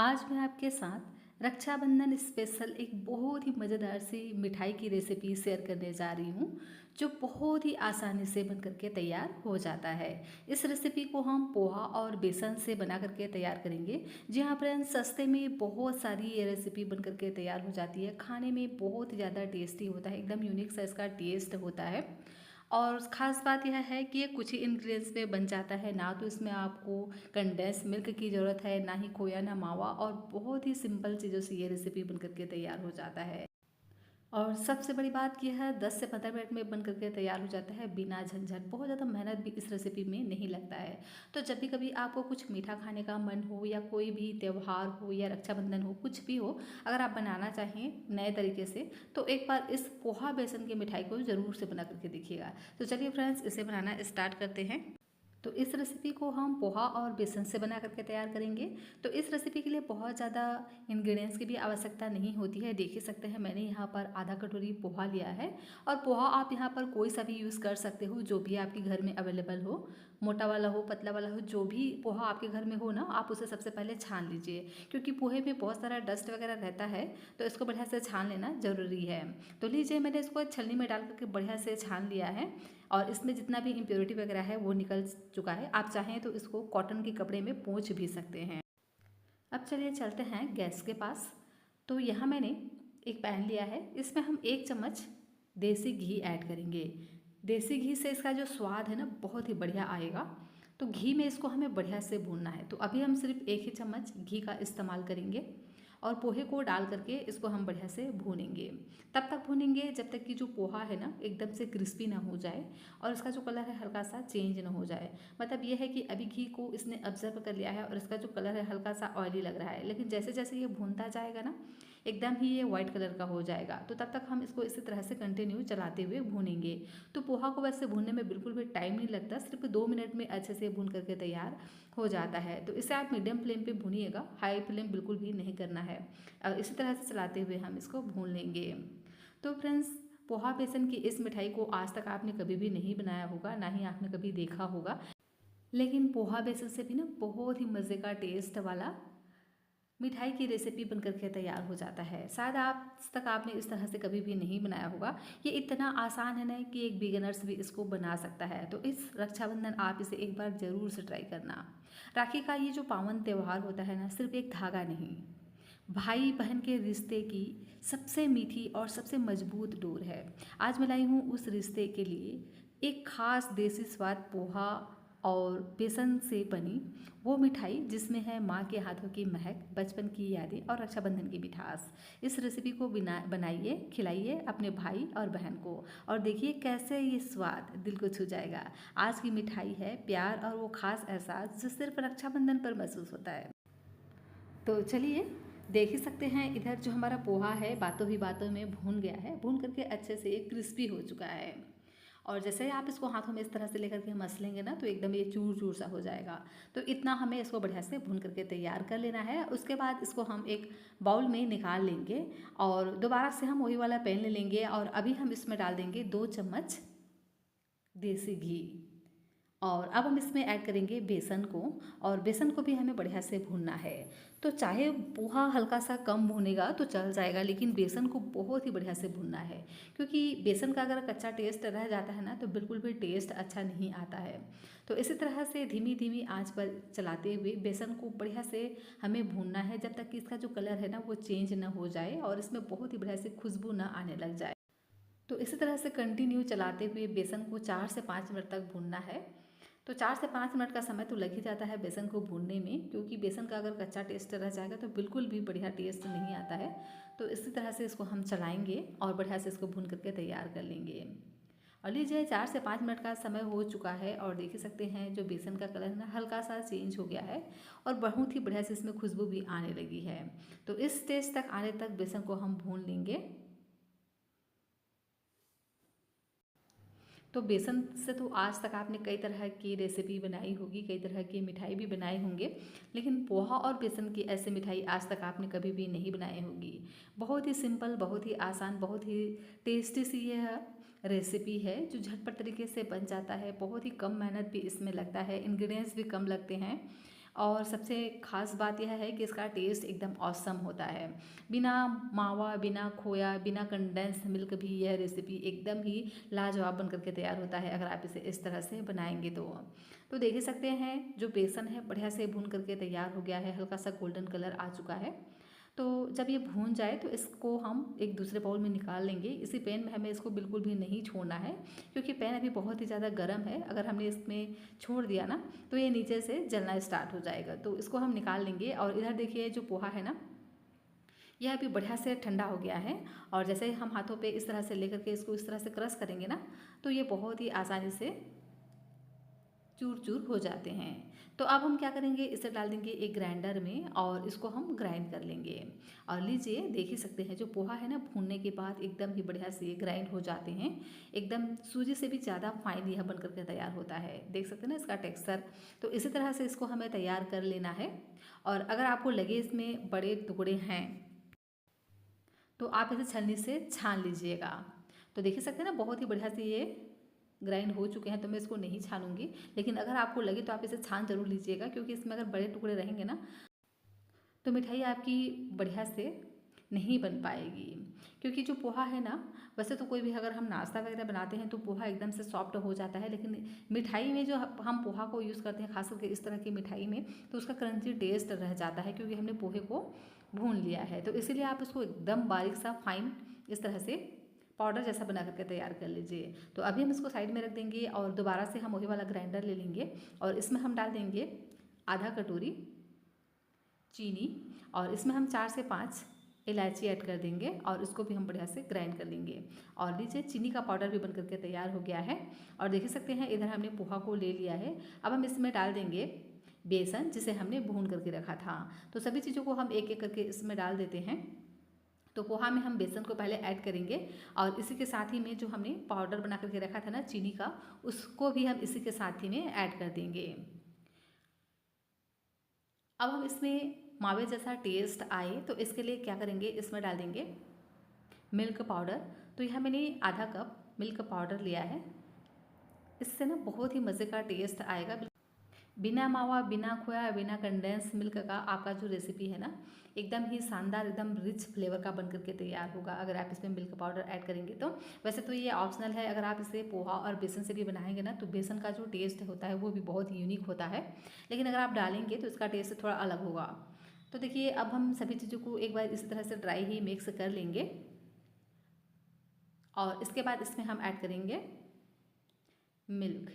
आज मैं आपके साथ रक्षाबंधन स्पेशल एक बहुत ही मज़ेदार सी मिठाई की रेसिपी शेयर करने जा रही हूँ जो बहुत ही आसानी से बन करके तैयार हो जाता है। इस रेसिपी को हम पोहा और बेसन से बना करके तैयार करेंगे। जी हाँ फ्रेंड्स, सस्ते में बहुत सारी ये रेसिपी बन करके तैयार हो जाती है। खाने में बहुत ज़्यादा टेस्टी होता है, एकदम यूनिक सा इसका टेस्ट होता है। और ख़ास बात यह है कि ये कुछ ही इंग्रेडिएंट्स में बन जाता है। ना तो इसमें आपको कंडेंस मिल्क की ज़रूरत है, ना ही खोया ना मावा, और बहुत ही सिंपल चीज़ों से ये रेसिपी बन करके तैयार हो जाता है। और सबसे बड़ी बात यह है 10 से 15 मिनट में बन करके तैयार हो जाता है बिना झंझट। बहुत ज़्यादा मेहनत भी इस रेसिपी में नहीं लगता है। तो जब भी कभी आपको कुछ मीठा खाने का मन हो या कोई भी त्यौहार हो या रक्षाबंधन हो, कुछ भी हो, अगर आप बनाना चाहें नए तरीके से, तो एक बार इस पोहा बेसन की मिठाई को ज़रूर से बना करके देखिएगा। तो चलिए फ्रेंड्स, इसे बनाना स्टार्ट करते हैं। तो इस रेसिपी को हम पोहा और बेसन से बना करके तैयार करेंगे। तो इस रेसिपी के लिए बहुत ज़्यादा इंग्रेडिएंट्स की भी आवश्यकता नहीं होती है। देख ही सकते हैं मैंने यहाँ पर आधा कटोरी पोहा लिया है। और पोहा आप यहाँ पर कोई सा भी यूज़ कर सकते हो, जो भी आपके घर में अवेलेबल हो, मोटा वाला हो पतला वाला हो, जो भी पोहा आपके घर में हो ना, आप उसे सबसे पहले छान लीजिए। क्योंकि पोहे में बहुत सारा डस्ट वगैरह रहता है, तो इसको बढ़िया से छान लेना ज़रूरी है। तो लीजिए, मैंने इसको छलनी में डाल करके बढ़िया से छान लिया है। और इसमें जितना भी इम्प्योरिटी वगैरह है वो निकल चुका है। आप चाहें तो इसको कॉटन के कपड़े में पोंछ भी सकते हैं। अब चलिए चलते हैं गैस के पास। तो यहाँ मैंने एक पैन लिया है, इसमें हम 1 चम्मच देसी घी ऐड करेंगे। देसी घी से इसका जो स्वाद है ना, बहुत ही बढ़िया आएगा। तो घी में इसको हमें बढ़िया से भूनना है। तो अभी हम सिर्फ 1 ही चम्मच घी का इस्तेमाल करेंगे और पोहे को डाल करके इसको हम बढ़िया से भूनेंगे। तब तक भूनेंगे जब तक कि जो पोहा है ना, एकदम से क्रिस्पी ना हो जाए और इसका जो कलर है हल्का सा चेंज ना हो जाए। मतलब ये है कि अभी घी को इसने ऑब्जर्व कर लिया है और इसका जो कलर है हल्का सा ऑयली लग रहा है, लेकिन जैसे जैसे ये भूनता जाएगा ना, एकदम ही ये वाइट कलर का हो जाएगा। तो तब तक हम इसको इसी तरह से कंटिन्यू चलाते हुए भूनेंगे। तो पोहा को वैसे भूनने में बिल्कुल भी टाइम नहीं लगता, सिर्फ 2 मिनट में अच्छे से भून करके तैयार हो जाता है। तो इसे आप मीडियम फ्लेम पे भूनिएगा, हाई फ्लेम बिल्कुल भी नहीं करना है। और इसी तरह से चलाते हुए हम इसको भून लेंगे। तो फ्रेंड्स, पोहा बेसन की इस मिठाई को आज तक आपने कभी भी नहीं बनाया होगा, ना ही आपने कभी देखा होगा, लेकिन पोहा बेसन से भी ना बहुत ही मज़े का टेस्ट वाला मिठाई की रेसिपी बन करके तैयार हो जाता है। शायद आज तक आपने इस तरह से कभी भी नहीं बनाया होगा। ये इतना आसान है ना कि एक बिगिनर्स भी इसको बना सकता है। तो इस रक्षाबंधन आप इसे एक बार ज़रूर से ट्राई करना। राखी का ये जो पावन त्यौहार होता है ना, सिर्फ एक धागा नहीं, भाई बहन के रिश्ते की सबसे मीठी और सबसे मजबूत डोर है। आज मैं लाई हूँ उस रिश्ते के लिए एक खास देसी स्वाद पोहा और बेसन से बनी वो मिठाई जिसमें है माँ के हाथों की महक, बचपन की यादें और रक्षाबंधन की मिठास। इस रेसिपी को बनाइए, खिलाइए अपने भाई और बहन को, और देखिए कैसे ये स्वाद दिल को छू जाएगा। आज की मिठाई है प्यार और वो खास एहसास जो सिर्फ रक्षाबंधन पर महसूस होता है। तो चलिए, देख ही सकते हैं इधर जो हमारा पोहा है बातों ही बातों में भून गया है, भून करके अच्छे से क्रिस्पी हो चुका है। और जैसे ही आप इसको हाथों में इस तरह से लेकर के मसलेंगे ना, तो एकदम ये चूर चूर सा हो जाएगा। तो इतना हमें इसको बढ़िया से भून करके तैयार कर लेना है। उसके बाद इसको हम एक बाउल में निकाल लेंगे और दोबारा से हम वही वाला पैन ले लेंगे और अभी हम इसमें डाल देंगे 2 चम्मच देसी घी। और अब हम इसमें ऐड करेंगे बेसन को, और बेसन को भी हमें बढ़िया से भूनना है। तो चाहे पोहा हल्का सा कम भूनेगा तो चल जाएगा, लेकिन बेसन को बहुत ही बढ़िया से भूनना है। क्योंकि बेसन का अगर कच्चा टेस्ट रह जाता है ना, तो बिल्कुल भी टेस्ट अच्छा नहीं आता है। तो इसी तरह से धीमी धीमी आंच पर चलाते हुए बेसन को बढ़िया से हमें भूनना है, जब तक कि इसका जो कलर है ना वो चेंज ना हो जाए और इसमें बहुत ही बढ़िया से खुशबू ना आने लग जाए। तो इसी तरह से कंटिन्यू चलाते हुए बेसन को 4 से 5 मिनट तक भूनना है। तो 4 से 5 मिनट का समय तो लग ही जाता है बेसन को भूनने में, क्योंकि बेसन का अगर कच्चा टेस्ट रह जाएगा तो बिल्कुल भी बढ़िया टेस्ट नहीं आता है। तो इसी तरह से इसको हम चलाएंगे और बढ़िया से इसको भून करके तैयार कर लेंगे। और लीजिए, 4 से 5 मिनट का समय हो चुका है और देख ही सकते हैं जो बेसन का कलर है ना हल्का सा चेंज हो गया है और बहुत ही बढ़िया से इसमें खुशबू भी आने लगी है। तो इस स्टेज तक आने तक बेसन को हम भून लेंगे। तो बेसन से तो आज तक आपने कई तरह की रेसिपी बनाई होगी, कई तरह की मिठाई भी बनाए होंगे, लेकिन पोहा और बेसन की ऐसी मिठाई आज तक आपने कभी भी नहीं बनाई होगी। बहुत ही सिंपल, बहुत ही आसान, बहुत ही टेस्टी सी यह रेसिपी है जो झटपट तरीके से बन जाता है। बहुत ही कम मेहनत भी इसमें लगता है, इंग्रेडिएंट्स भी कम लगते हैं और सबसे ख़ास बात यह है कि इसका टेस्ट एकदम ऑसम होता है। बिना मावा, बिना खोया, बिना कंडेंस मिल्क भी यह रेसिपी एकदम ही लाजवाब बन करके तैयार होता है अगर आप इसे इस तरह से बनाएंगे तो देख ही सकते हैं जो बेसन है बढ़िया से भून करके तैयार हो गया है, हल्का सा गोल्डन कलर आ चुका है। तो जब ये भून जाए तो इसको हम एक दूसरे बाउल में निकाल लेंगे। इसी पैन में हमें इसको बिल्कुल भी नहीं छोड़ना है क्योंकि पैन अभी बहुत ही ज़्यादा गर्म है। अगर हमने इसमें छोड़ दिया ना तो ये नीचे से जलना स्टार्ट हो जाएगा, तो इसको हम निकाल लेंगे। और इधर देखिए जो पोहा है ना, यह अभी बढ़िया से ठंडा हो गया है और जैसे हम हाथों पे इस तरह से लेकर के इसको इस तरह से क्रश करेंगे ना तो ये बहुत ही आसानी से चूर चूर हो जाते हैं। तो अब हम क्या करेंगे, इसे डाल देंगे एक ग्राइंडर में और इसको हम ग्राइंड कर लेंगे। और लीजिए देख ही सकते हैं जो पोहा है ना, भूनने के बाद एकदम ही बढ़िया से ग्राइंड हो जाते हैं। एकदम सूजी से भी ज़्यादा फाइन यह बन करके तैयार होता है। देख सकते हैं ना इसका टेक्सचर। तो इसी तरह से इसको हमें तैयार कर लेना है। और अगर आपको लगे इसमें बड़े टुकड़े हैं तो आप इसे छलनी से छान लीजिएगा। तो देख ही सकते हैं ना बहुत ही बढ़िया से ये ग्राइंड हो चुके हैं, तो मैं इसको नहीं छानूंगी। लेकिन अगर आपको लगे तो आप इसे छान जरूर लीजिएगा क्योंकि इसमें अगर बड़े टुकड़े रहेंगे ना तो मिठाई आपकी बढ़िया से नहीं बन पाएगी। क्योंकि जो पोहा है ना, वैसे तो कोई भी अगर हम नाश्ता वगैरह बनाते हैं तो पोहा एकदम से सॉफ्ट हो जाता है, लेकिन मिठाई में जो हम पोहा को यूज़ करते हैं खास करके इस तरह की मिठाई में, तो उसका क्रंची टेस्ट रह जाता है क्योंकि हमने पोहे को भून लिया है। तो इसीलिए आप इसको एकदम बारीक सा फाइन इस तरह से पाउडर जैसा बना करके तैयार कर लीजिए। तो अभी हम इसको साइड में रख देंगे और दोबारा से हम वही वाला ग्राइंडर ले लेंगे और इसमें हम डाल देंगे आधा कटोरी चीनी और इसमें हम 4 से 5 इलायची ऐड कर देंगे और इसको भी हम बढ़िया से ग्राइंड कर लेंगे। और लीजिए चीनी का पाउडर भी बन करके तैयार हो गया है। और देख सकते हैं इधर हमने पोहा को ले लिया है। अब हम इसमें डाल देंगे बेसन जिसे हमने भून करके रखा था। तो सभी चीज़ों को हम एक एक करके इसमें डाल देते हैं। तो पोहा में हम बेसन को पहले ऐड करेंगे और इसी के साथ ही में जो हमने पाउडर बना करके रखा था ना चीनी का, उसको भी हम इसी के साथ ही में ऐड कर देंगे। अब हम इसमें मावे जैसा टेस्ट आए तो इसके लिए क्या करेंगे, इसमें डाल देंगे मिल्क पाउडर। तो यह मैंने आधा कप मिल्क पाउडर लिया है। इससे ना बहुत ही मज़े का टेस्ट आएगा। बिना मावा, बिना खोया, बिना कंडेंस मिल्क का आपका जो रेसिपी है ना एकदम ही शानदार, एकदम रिच फ्लेवर का बन करके तैयार होगा अगर आप इसमें मिल्क पाउडर ऐड करेंगे तो। वैसे तो ये ऑप्शनल है, अगर आप इसे पोहा और बेसन से भी बनाएंगे ना तो बेसन का जो टेस्ट होता है वो भी बहुत यूनिक होता है, लेकिन अगर आप डालेंगे तो इसका टेस्ट थोड़ा अलग होगा। तो देखिए अब हम सभी चीज़ों को एक बार इसी तरह से ड्राई ही मिक्स कर लेंगे और इसके बाद इसमें हम ऐड करेंगे मिल्क।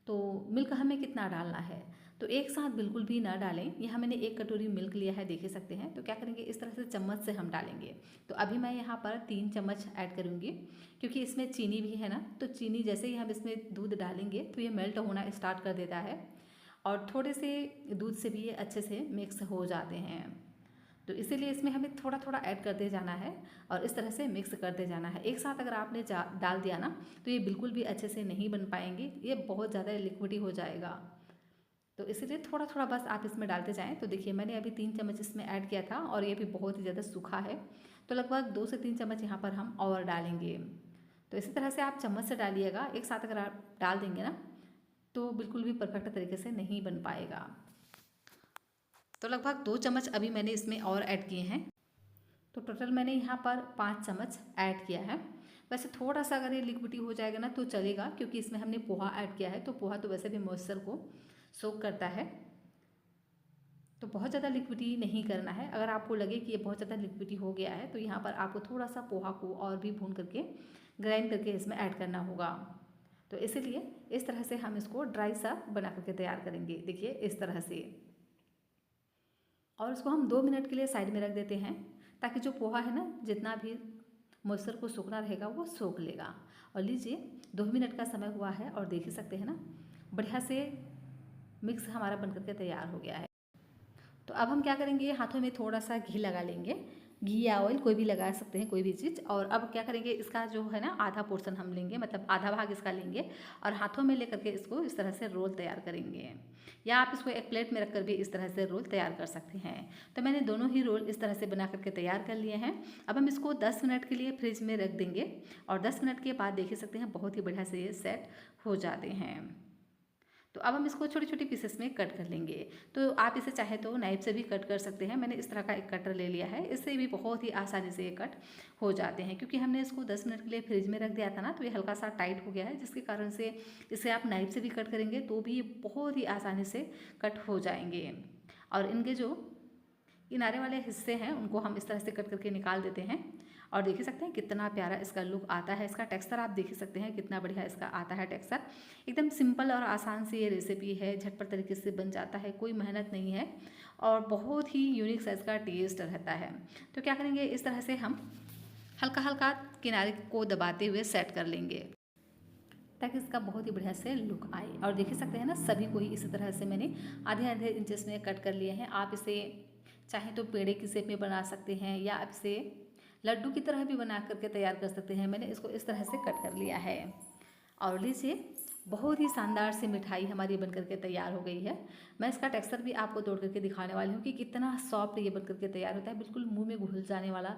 तो मिल्क हमें कितना डालना है, तो एक साथ बिल्कुल भी ना डालें। यहाँ मैंने 1 कटोरी मिल्क लिया है, देख सकते हैं। तो क्या करेंगे, इस तरह से चम्मच से हम डालेंगे। तो अभी मैं यहाँ पर 3 चम्मच ऐड करूँगी क्योंकि इसमें चीनी भी है ना, तो चीनी जैसे ही हम इसमें दूध डालेंगे तो ये मेल्ट होना स्टार्ट कर देता है और थोड़े से दूध से भी ये अच्छे से मिक्स हो जाते हैं। तो इसीलिए इसमें हमें थोड़ा थोड़ा ऐड करते जाना है और इस तरह से मिक्स करते जाना है। एक साथ अगर आपने डाल दिया ना तो ये बिल्कुल भी अच्छे से नहीं बन पाएंगे, ये बहुत ज़्यादा लिक्विडी हो जाएगा। तो इसीलिए थोड़ा थोड़ा बस आप इसमें डालते जाएं। तो देखिए मैंने अभी 3 चम्मच इसमें ऐड किया था और ये भी बहुत ही ज़्यादा सूखा है, तो लगभग 2 से 3 चम्मच यहाँ पर हम और डालेंगे। तो इसी तरह से आप चम्मच से डालिएगा, एक साथ अगर आप डाल देंगे ना तो बिल्कुल भी परफेक्ट तरीके से नहीं बन पाएगा। तो लगभग 2 चम्मच अभी मैंने इसमें और ऐड किए हैं, तो टोटल मैंने यहाँ पर 5 चम्मच ऐड किया है। वैसे थोड़ा सा अगर ये लिक्विडी हो जाएगा ना तो चलेगा क्योंकि इसमें हमने पोहा ऐड किया है, तो पोहा तो वैसे भी मॉइस्चर को सोक करता है, तो बहुत ज़्यादा लिक्विडी नहीं करना है। अगर आपको लगे कि ये बहुत ज़्यादा लिक्विडी हो गया है तो यहाँ पर आपको थोड़ा सा पोहा को और भी भून करके ग्राइंड करके इसमें ऐड करना होगा। तो इसीलिए इस तरह से हम इसको ड्राई सा बना करके तैयार करेंगे, देखिए इस तरह से। और इसको हम 2 मिनट के लिए साइड में रख देते हैं ताकि जो पोहा है ना जितना भी मॉइस्चर को सोखना रहेगा वो सोख लेगा। और लीजिए 2 मिनट का समय हुआ है और देख ही सकते हैं ना बढ़िया से मिक्स हमारा बन करके तैयार हो गया है। तो अब हम क्या करेंगे, हाथों में थोड़ा सा घी लगा लेंगे, घी या ऑयल कोई भी लगा सकते हैं, कोई भी चीज़। और अब क्या करेंगे, इसका जो है ना आधा पोर्शन हम लेंगे, मतलब आधा भाग इसका लेंगे और हाथों में लेकर के इसको इस तरह से रोल तैयार करेंगे, या आप इसको एक प्लेट में रखकर भी इस तरह से रोल तैयार कर सकते हैं। तो मैंने दोनों ही रोल इस तरह से बना करके तैयार कर लिए हैं। अब हम इसको 10 मिनट के लिए फ्रिज में रख देंगे और 10 मिनट के बाद देख सकते हैं बहुत ही बढ़िया से ये सेट हो जाते हैं। तो अब हम इसको छोटी छोटी पीसेस में कट कर लेंगे। तो आप इसे चाहे तो नाइफ से भी कट कर सकते हैं। मैंने इस तरह का एक कटर ले लिया है, इससे भी बहुत ही आसानी से ये कट हो जाते हैं। क्योंकि हमने इसको 10 मिनट के लिए फ्रिज में रख दिया था ना, तो ये हल्का सा टाइट हो गया है, जिसके कारण से इसे आप नाइफ से भी कट करेंगे तो भी ये बहुत ही आसानी से कट हो जाएंगे। और इनके जो किनारे वाले हिस्से हैं उनको हम इस तरह से कट करके निकाल देते हैं। और देख ही सकते हैं कितना प्यारा इसका लुक आता है। इसका टेक्सचर आप देख ही सकते हैं कितना बढ़िया इसका आता है टेक्सचर। एकदम सिंपल और आसान सी ये रेसिपी है, झटपट तरीके से बन जाता है, कोई मेहनत नहीं है और बहुत ही यूनिक सा इसका टेस्ट रहता है। तो क्या करेंगे, इस तरह से हम हल्का हल्का किनारे को दबाते हुए सेट कर लेंगे ताकि इसका बहुत ही बढ़िया से लुक आए। और देख ही सकते हैं ना, सभी को ही इसी तरह से मैंने आधे आधे इंचेस में कट कर लिए हैं। आप इसे चाहे तो पेड़े की शेप में बना सकते हैं या आप इसे लड्डू की तरह भी बना करके तैयार कर सकते हैं। मैंने इसको इस तरह से कट कर लिया है। और लीजिए, बहुत ही शानदार सी मिठाई हमारी बन करके तैयार हो गई है। मैं इसका टेक्सचर भी आपको तोड़ करके दिखाने वाली हूँ कि कितना सॉफ्ट ये बन करके तैयार होता है। बिल्कुल मुंह में घुल जाने वाला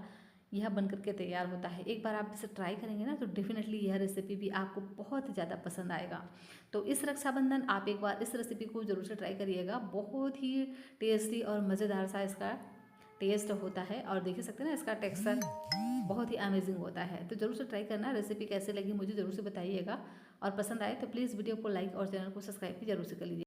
यह बन करके तैयार होता है। एक बार आप इसे ट्राई करेंगे ना तो डेफिनेटली यह रेसिपी भी आपको बहुत ही ज़्यादा पसंद आएगा। तो इस रक्षाबंधन आप एक बार इस रेसिपी को ज़रूर से ट्राई करिएगा। बहुत ही टेस्टी और मज़ेदार सा इसका टेस्ट होता है। और देख सकते हैं ना, इसका टेक्सचर बहुत ही अमेजिंग होता है। तो ज़रूर से ट्राई करना। रेसिपी कैसे लगी मुझे ज़रूर से बताइएगा और पसंद आए तो प्लीज़ वीडियो को लाइक और चैनल को सब्सक्राइब भी जरूर से कर लीजिए।